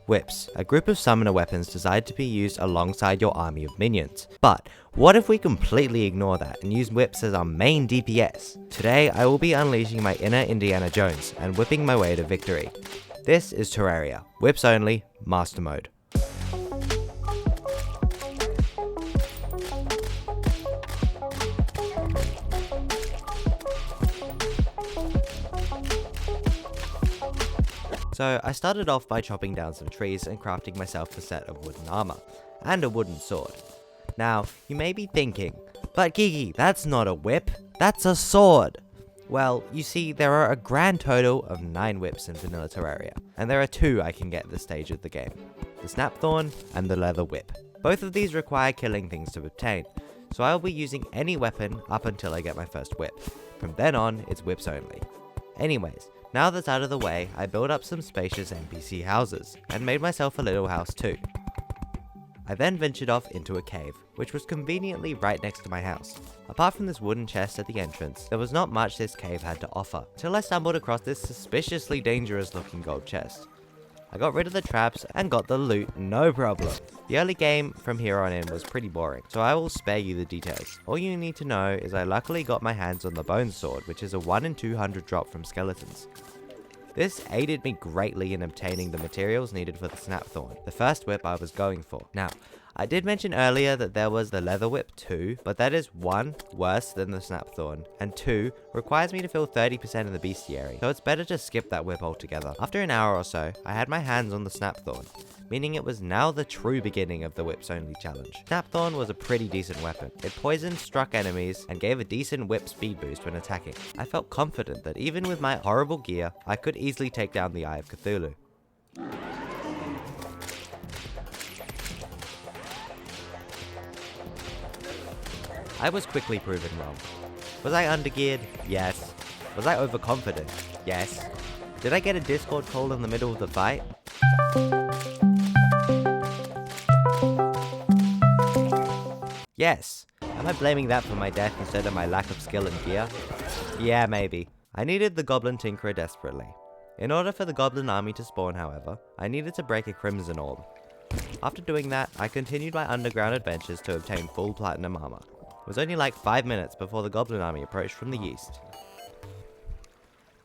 WHIPS, a group of summoner weapons designed to be used alongside your army of minions. But what if we completely ignore that and use WHIPS as our main DPS? Today I will be unleashing my inner Indiana Jones and whipping my way to victory. This is Terraria, WHIPS only, Master Mode. So I started off by chopping down some trees and crafting myself a set of wooden armor, and a wooden sword. Now, you may be thinking, but Gigi, that's not a whip, that's a sword! Well, you see, there are a grand total of 9 whips in vanilla Terraria, and there are 2 I can get at this stage of the game, the Snapthorn and the Leather Whip. Both of these require killing things to obtain, so I will be using any weapon up until I get my first whip. From then on, it's whips only. Anyways, now that's out of the way, I built up some spacious NPC houses, and made myself a little house too. I then ventured off into a cave, which was conveniently right next to my house. Apart from this wooden chest at the entrance, there was not much this cave had to offer, till I stumbled across this suspiciously dangerous looking gold chest. I got rid of the traps and got the loot, no problem. The early game from here on in was pretty boring, so I will spare you the details. All you need to know is I luckily got my hands on the bone sword, which is a 1 in 200 drop from skeletons. This aided me greatly in obtaining the materials needed for the Snapthorn, the first whip I was going for. Now, I did mention earlier that there was the Leather Whip too, but that is 1, worse than the Snapthorn, and 2, requires me to fill 30% of the bestiary, so it's better to skip that whip altogether. After an hour or so, I had my hands on the Snapthorn, meaning it was now the true beginning of the whips only challenge. Snapthorn was a pretty decent weapon. It poisoned struck enemies and gave a decent whip speed boost when attacking. I felt confident that even with my horrible gear, I could easily take down the Eye of Cthulhu. I was quickly proven wrong. Was I undergeared? Yes. Was I overconfident? Yes. Did I get a Discord call in the middle of the fight? Yes. Am I blaming that for my death instead of my lack of skill and gear? Yeah, maybe. I needed the Goblin Tinkerer desperately. In order for the Goblin army to spawn, however, I needed to break a Crimson Orb. After doing that, I continued my underground adventures to obtain full Platinum armor. It was only like 5 minutes before the Goblin army approached from the east.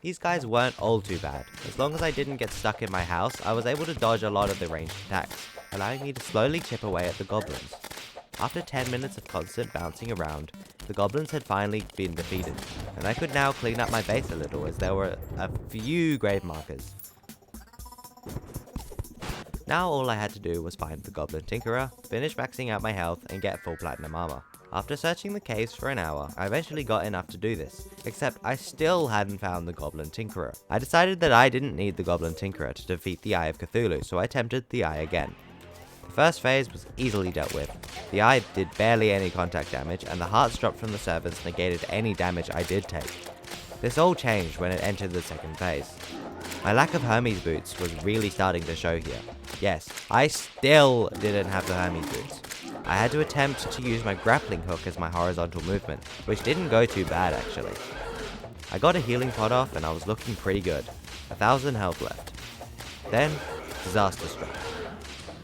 These guys weren't all too bad. As long as I didn't get stuck in my house, I was able to dodge a lot of the ranged attacks, allowing me to slowly chip away at the goblins. After 10 minutes of constant bouncing around, the goblins had finally been defeated, and I could now clean up my base a little as there were a few grave markers. Now all I had to do was find the Goblin Tinkerer, finish maxing out my health, and get full Platinum armor. After searching the caves for an hour, I eventually got enough to do this, except I still hadn't found the Goblin Tinkerer. I decided that I didn't need the Goblin Tinkerer to defeat the Eye of Cthulhu, so I attempted the Eye again. The first phase was easily dealt with. The Eye did barely any contact damage, and the hearts dropped from the servants negated any damage I did take. This all changed when it entered the second phase. My lack of Hermes boots was really starting to show here. Yes, I still didn't have the Hermes boots. I had to attempt to use my grappling hook as my horizontal movement, which didn't go too bad actually. I got a healing pot off and I was looking pretty good. 1,000 health left. Then, disaster struck.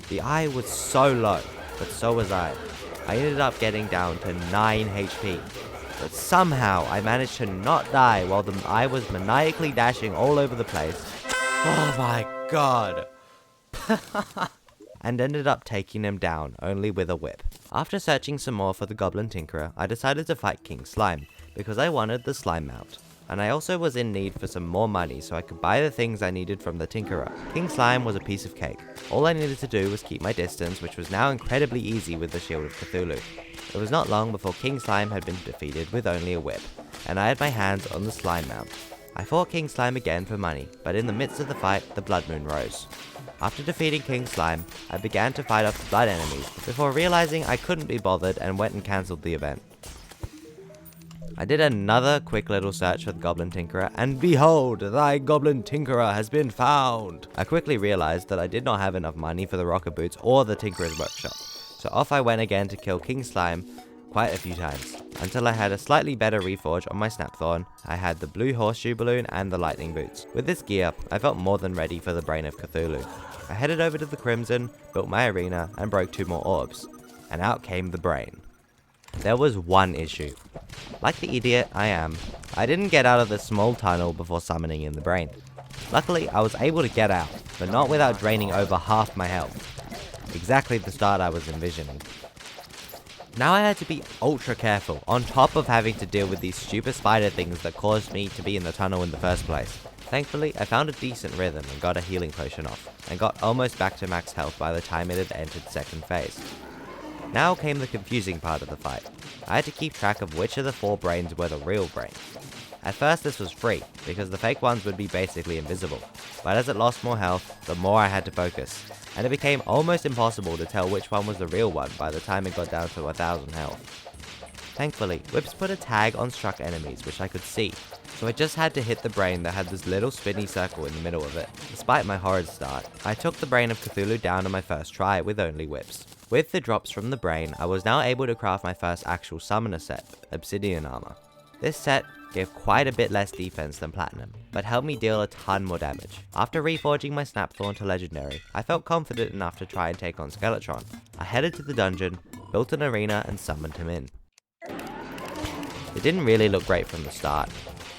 The Eye was so low, but so was I. I ended up getting down to 9 HP. But somehow I managed to not die while the Eye was maniacally dashing all over the place. Oh my god! And ended up taking him down, only with a whip. After searching some more for the Goblin Tinkerer, I decided to fight King Slime, because I wanted the slime mount. And I also was in need for some more money so I could buy the things I needed from the Tinkerer. King Slime was a piece of cake. All I needed to do was keep my distance, which was now incredibly easy with the Shield of Cthulhu. It was not long before King Slime had been defeated with only a whip, and I had my hands on the slime mount. I fought King Slime again for money, but in the midst of the fight, the Blood Moon rose. After defeating King Slime, I began to fight off the blood enemies, before realizing I couldn't be bothered and went and cancelled the event. I did another quick little search for the Goblin Tinkerer, and behold, thy Goblin Tinkerer has been found! I quickly realized that I did not have enough money for the rocket boots or the Tinkerer's workshop, so off I went again to kill King Slime quite a few times. until I had a slightly better reforge on my Snapthorn. I had the blue horseshoe balloon and the lightning boots. With this gear, I felt more than ready for the Brain of Cthulhu. I headed over to the Crimson, built my arena, and broke 2 more orbs. And out came the Brain. There was one issue. Like the idiot I am, I didn't get out of the small tunnel before summoning in the Brain. Luckily, I was able to get out, but not without draining over half my health. Exactly the start I was envisioning. Now I had to be ultra careful, on top of having to deal with these stupid spider things that caused me to be in the tunnel in the first place. Thankfully, I found a decent rhythm and got a healing potion off, and got almost back to max health by the time it had entered second phase. Now came the confusing part of the fight. I had to keep track of which of the 4 brains were the real brain. At first this was free, because the fake ones would be basically invisible, but as it lost more health, the more I had to focus, and it became almost impossible to tell which one was the real one by the time it got down to 1000 health. Thankfully, WHIPS put a tag on struck enemies which I could see, so I just had to hit the brain that had this little spinny circle in the middle of it. Despite my horrid start, I took the Brain of Cthulhu down on my first try with only WHIPS. With the drops from the brain, I was now able to craft my first actual summoner set, Obsidian Armor. This set gave quite a bit less defense than Platinum, but helped me deal a ton more damage. After reforging my Snapthorn to Legendary, I felt confident enough to try and take on Skeletron. I headed to the dungeon, built an arena and summoned him in. It didn't really look great from the start.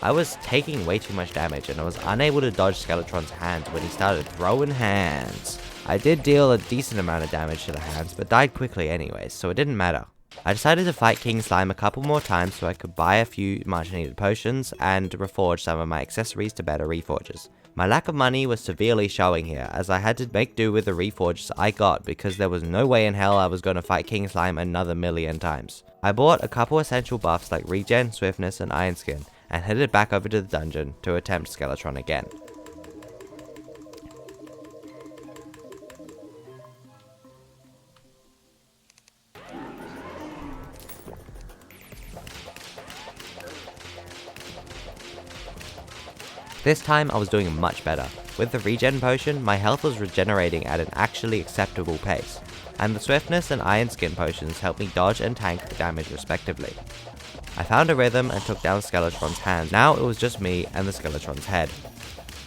I was taking way too much damage and I was unable to dodge Skeletron's hands when he started throwing hands. I did deal a decent amount of damage to the hands, but died quickly anyways, so it didn't matter. I decided to fight King Slime a couple more times so I could buy a few much needed potions and reforge some of my accessories to better reforges. My lack of money was severely showing here, as I had to make do with the reforges I got because there was no way in hell I was going to fight King Slime another million times. I bought a couple essential buffs like regen, swiftness and iron skin, and headed back over to the dungeon to attempt Skeletron again. This time I was doing much better. With the regen potion, my health was regenerating at an actually acceptable pace, and the swiftness and iron skin potions helped me dodge and tank the damage respectively. I found a rhythm and took down Skeletron's hand. Now it was just me and the Skeletron's head.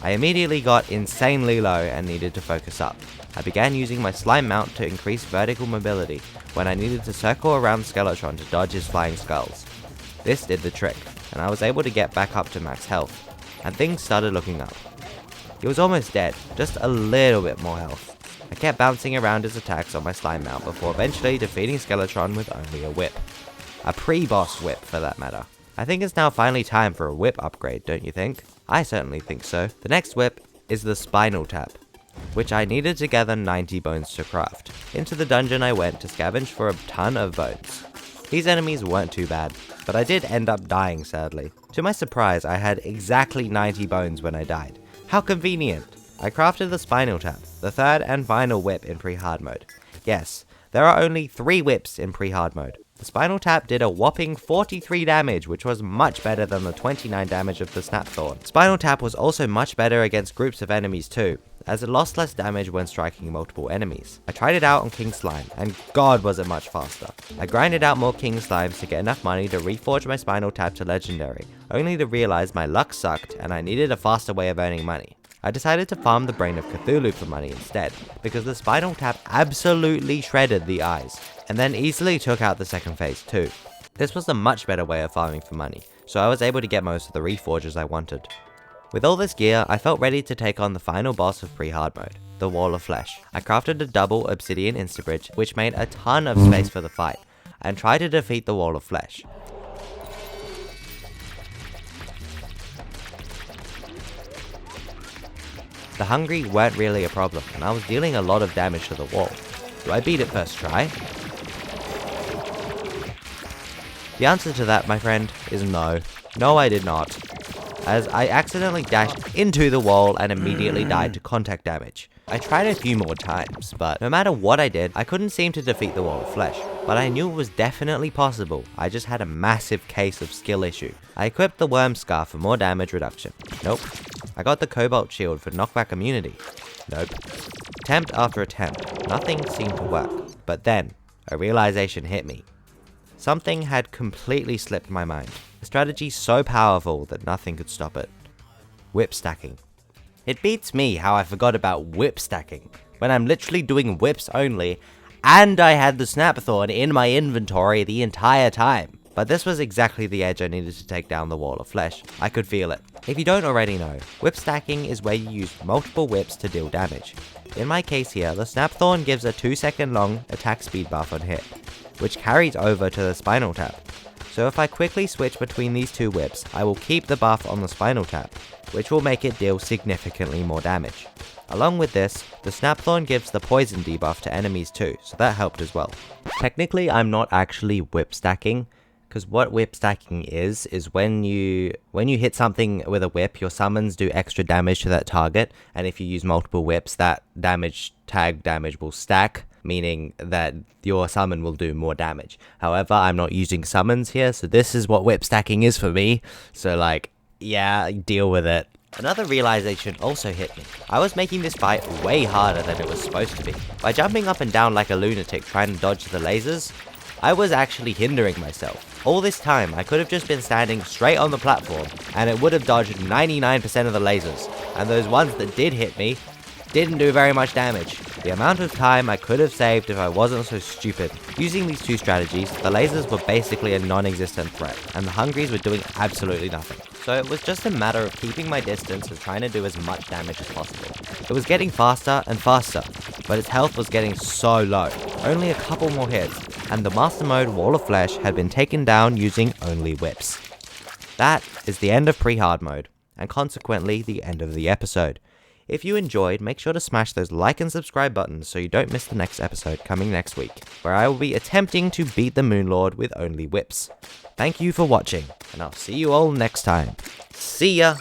I immediately got insanely low and needed to focus up. I began using my slime mount to increase vertical mobility when I needed to circle around Skeletron to dodge his flying skulls. This did the trick, and I was able to get back up to max health, and things started looking up. He was almost dead, just a little bit more health. I kept bouncing around his attacks on my slime mount before eventually defeating Skeletron with only a whip. A pre-boss whip for that matter. I think it's now finally time for a whip upgrade, don't you think? I certainly think so. The next whip is the Spinal Tap, which I needed to gather 90 bones to craft. Into the dungeon I went to scavenge for a ton of bones. These enemies weren't too bad, but I did end up dying sadly. To my surprise, I had exactly 90 bones when I died. How convenient! I crafted the Spinal Tap, the third and final whip in Pre-Hardmode. Yes, there are only 3 whips in Pre-Hardmode. The Spinal Tap did a whopping 43 damage, which was much better than the 29 damage of the Snapthorn. Spinal Tap was also much better against groups of enemies too, as it lost less damage when striking multiple enemies. I tried it out on King Slime, and god was it much faster. I grinded out more King Slimes to get enough money to reforge my Spinal Tap to Legendary, only to realize my luck sucked and I needed a faster way of earning money. I decided to farm the Brain of Cthulhu for money instead, because the Spinal Tap absolutely shredded the eyes, and then easily took out the second phase too. This was a much better way of farming for money, so I was able to get most of the reforges I wanted. With all this gear, I felt ready to take on the final boss of Pre-Hardmode, the Wall of Flesh. I crafted a double obsidian instabridge, which made a ton of space for the fight, and tried to defeat the Wall of Flesh. The hungry weren't really a problem, and I was dealing a lot of damage to the wall. Do I beat it first try? The answer to that, my friend, is no. No, I did not, as I accidentally dashed into the wall and immediately died to contact damage. I tried a few more times, but no matter what I did, I couldn't seem to defeat the Wall of Flesh. But I knew it was definitely possible, I just had a massive case of skill issue. I equipped the Worm Scar for more damage reduction. Nope. I got the Cobalt Shield for knockback immunity. Nope. Attempt after attempt, nothing seemed to work. But then, a realization hit me. something had completely slipped my mind. A strategy so powerful that nothing could stop it. Whip stacking. It beats me how I forgot about whip stacking, when I'm literally doing whips only, and I had the Snapthorn in my inventory the entire time. But this was exactly the edge I needed to take down the wall of flesh. I could feel it. If you don't already know, whip stacking is where you use multiple whips to deal damage. In my case here, the Snapthorn gives a 2-second long attack speed buff on hit, which carries over to the Spinal Tap. So if I quickly switch between these two whips, I will keep the buff on the Spinal Tap, which will make it deal significantly more damage. Along with this, the Snapthorn gives the poison debuff to enemies too, so that helped as well. Technically, I'm not actually whip stacking, because what whip stacking is when you hit something with a whip, your summons do extra damage to that target, and if you use multiple whips, that tag damage will stack, meaning that your summon will do more damage. However, I'm not using summons here, so this is what whip stacking is for me, so like, yeah, deal with it. Another realization also hit me. I was making this fight way harder than it was supposed to be. By jumping up and down like a lunatic trying to dodge the lasers, I was actually hindering myself. All this time, I could have just been standing straight on the platform, and it would have dodged 99% of the lasers, and those ones that did hit me didn't do very much damage. The amount of time I could have saved if I wasn't so stupid. Using these two strategies, the lasers were basically a non-existent threat, and the Hungries were doing absolutely nothing. So it was just a matter of keeping my distance and trying to do as much damage as possible. It was getting faster and faster, but its health was getting so low. Only a couple more hits, and the Master Mode Wall of Flesh had been taken down using only whips. That is the end of Pre-Hard Mode, and consequently the end of the episode. If you enjoyed, make sure to smash those like and subscribe buttons so you don't miss the next episode coming next week, where I will be attempting to beat the Moonlord with only whips. Thank you for watching, and I'll see you all next time. See ya!